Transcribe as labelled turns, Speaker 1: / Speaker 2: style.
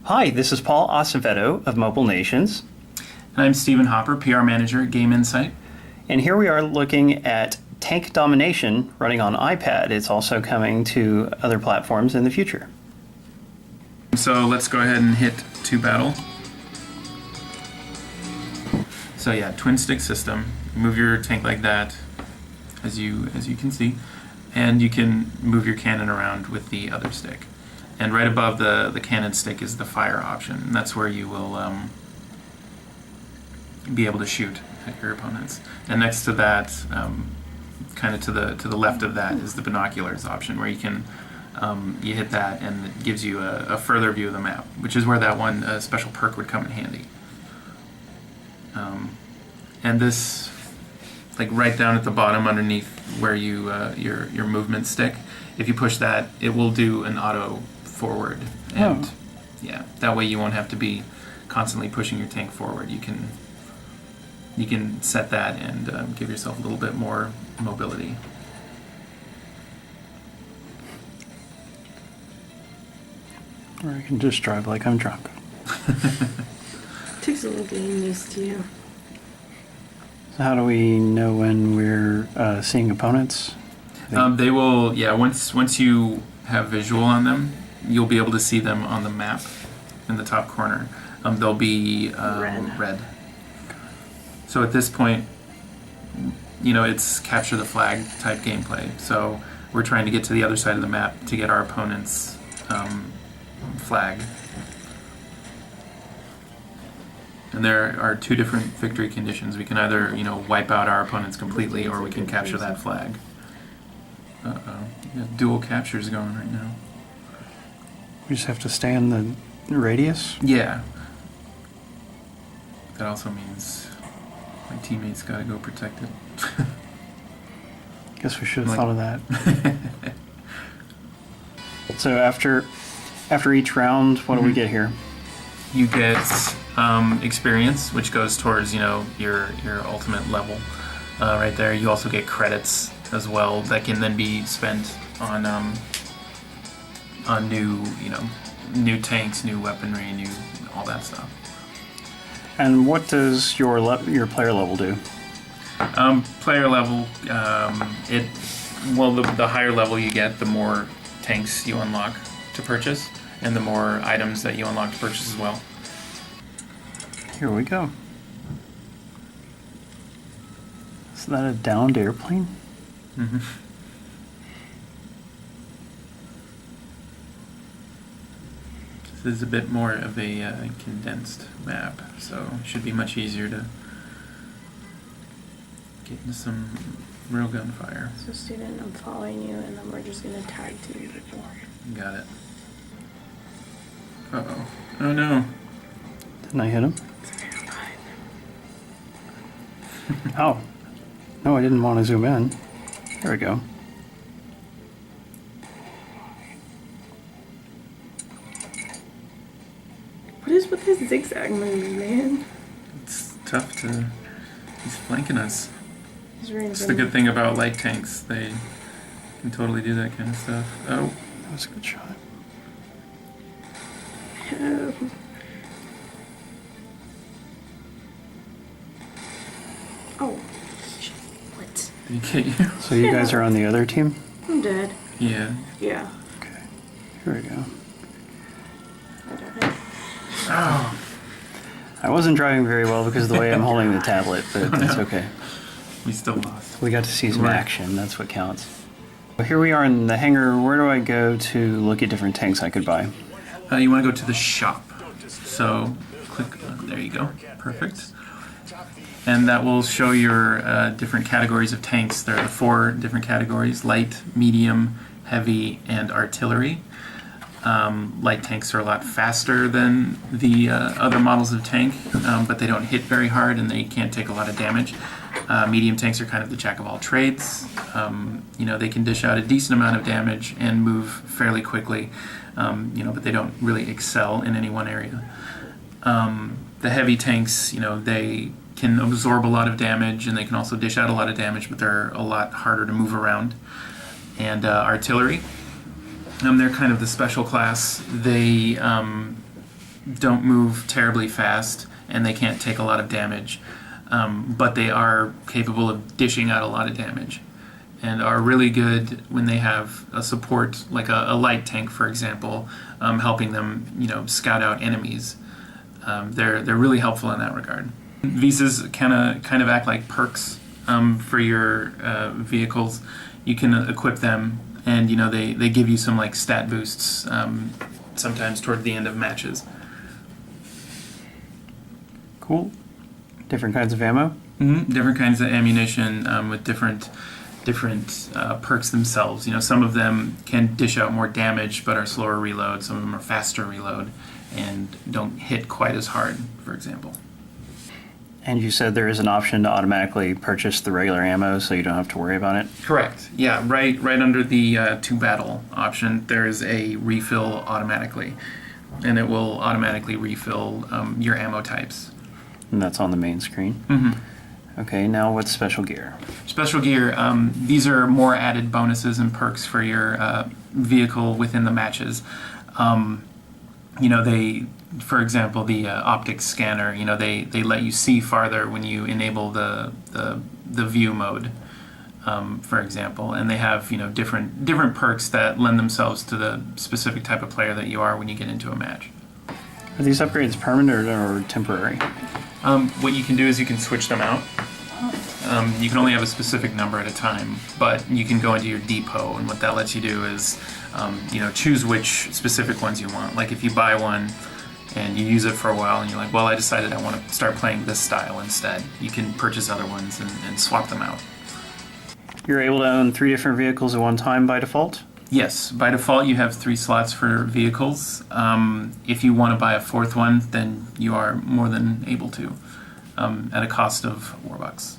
Speaker 1: Hi, this is Paul Acevedo of Mobile Nations.
Speaker 2: And I'm Stephen Hopper, PR Manager at Game Insight.
Speaker 1: And here we are looking at Tank Domination running on iPad. It's also coming to other platforms in the future.
Speaker 2: So let's go ahead and hit to battle. So yeah, twin stick system. Move your tank like that, as you can see, and you can move your cannon around with the other stick. And right above the cannon stick is the fire option, and that's where you will be able to shoot at your opponents. And next to that, kind of to the left of that, is the binoculars option, where you can you hit that and it gives you a further view of the map, which is where that one special perk would come in handy. And this, like right down at the bottom underneath where you your movement stick, if you push that, it will do an auto forward, and yeah, that way you won't have to be constantly pushing your tank forward. You can set that and give yourself a little bit more mobility.
Speaker 1: Or I can just drive like I'm drunk.
Speaker 3: Takes a little getting used to you.
Speaker 1: So how do we know when we're seeing opponents?
Speaker 2: They will, yeah, once you have visual on them, you'll be able to see them on the map in the top corner. They'll be red. So at this point, you know, it's capture the flag type gameplay. So we're trying to get to the other side of the map to get our opponent's flag. And there are two different victory conditions. We can either, you know, wipe out our opponents completely, or we can capture that flag. Uh-oh. We got dual captures going right now.
Speaker 1: We just have to stay in the radius?
Speaker 2: Yeah. That also means my teammates gotta go protect it.
Speaker 1: Guess we should have thought of that. So after each round, what do we get here?
Speaker 2: You get experience, which goes towards, you know, your ultimate level right there. You also get credits as well that can then be spent on new, you know, new tanks, new weaponry, new all that stuff.
Speaker 1: And what does your player level do?
Speaker 2: Player level, the higher level you get, the more tanks you unlock to purchase, and the more items that you unlock to purchase as well.
Speaker 1: Here we go. Is that a downed airplane?
Speaker 2: Mm-hmm. This is a bit more of a condensed map, so it should be much easier to get into some real gunfire.
Speaker 3: So student, I'm following you, and then we're just gonna tag team people.
Speaker 2: Got it. Uh-oh. Oh no.
Speaker 1: Didn't I hit him?
Speaker 3: It's okay, I'm fine.
Speaker 1: Oh. No, I didn't want to zoom in. There we go.
Speaker 3: What is with this zigzag move, man?
Speaker 2: It's tough to... He's flanking us.
Speaker 3: He's
Speaker 2: That's the good thing about light tanks. They can totally do that kind of stuff. Oh.
Speaker 1: That was a good shot.
Speaker 3: Oh. Oh. Shit. What?
Speaker 2: Did he get you?
Speaker 1: So you guys are on the other team?
Speaker 3: I'm dead.
Speaker 2: Yeah.
Speaker 3: Yeah.
Speaker 1: Okay. Here we go.
Speaker 3: I died.
Speaker 2: Oh.
Speaker 1: I wasn't driving very well because of the way I'm holding the tablet, but that's okay.
Speaker 2: We still lost.
Speaker 1: We got to see some action. That's what counts. Well, here we are in the hangar. Where do I go to look at different tanks I could buy?
Speaker 2: You want to go to the shop. So click, there you go. Perfect. And that will show your different categories of tanks. There are the 4 different categories: light, medium, heavy, and artillery. Light tanks are a lot faster than the other models of tank, but they don't hit very hard and they can't take a lot of damage. Medium tanks are kind of the jack of all trades. You know, they can dish out a decent amount of damage and move fairly quickly, you know, but they don't really excel in any one area. The heavy tanks, you know, they can absorb a lot of damage and they can also dish out a lot of damage, but they're a lot harder to move around. And artillery, they're kind of the special class. They don't move terribly fast, and they can't take a lot of damage, but they are capable of dishing out a lot of damage, and are really good when they have a support, like a light tank, for example, helping them, scout out enemies. They're really helpful in that regard. Visas kind of act like perks for your vehicles. You can equip them, and they give you some like stat boosts sometimes toward the end of matches.
Speaker 1: Cool. Different kinds of ammo?
Speaker 2: Mm-hmm. Different kinds of ammunition with different perks themselves. Some of them can dish out more damage but are slower reload. Some of them are faster reload and don't hit quite as hard, for example.
Speaker 1: And you said there is an option to automatically purchase the regular ammo so you don't have to worry about it?
Speaker 2: Correct. Yeah, right under the to battle option, there is a refill automatically, and it will automatically refill your ammo types.
Speaker 1: And that's on the main screen?
Speaker 2: Mm-hmm.
Speaker 1: Okay, now what's special gear?
Speaker 2: Special gear, these are more added bonuses and perks for your vehicle within the matches. For example, the optics scanner, they let you see farther when you enable the view mode, for example, and they have different perks that lend themselves to the specific type of player that you are when you get into a match.
Speaker 1: Are these upgrades permanent or temporary?
Speaker 2: What you can do is you can switch them out. You can only have a specific number at a time, but you can go into your depot, and what that lets you do is choose which specific ones you want. Like if you buy one and you use it for a while and you're like, well, I decided I want to start playing this style instead, you can purchase other ones and swap them out.
Speaker 1: You're able to own 3 different vehicles at one time by default?
Speaker 2: Yes, by default you have 3 slots for vehicles. If you want to buy a 4th one, then you are more than able to, at a cost of $4.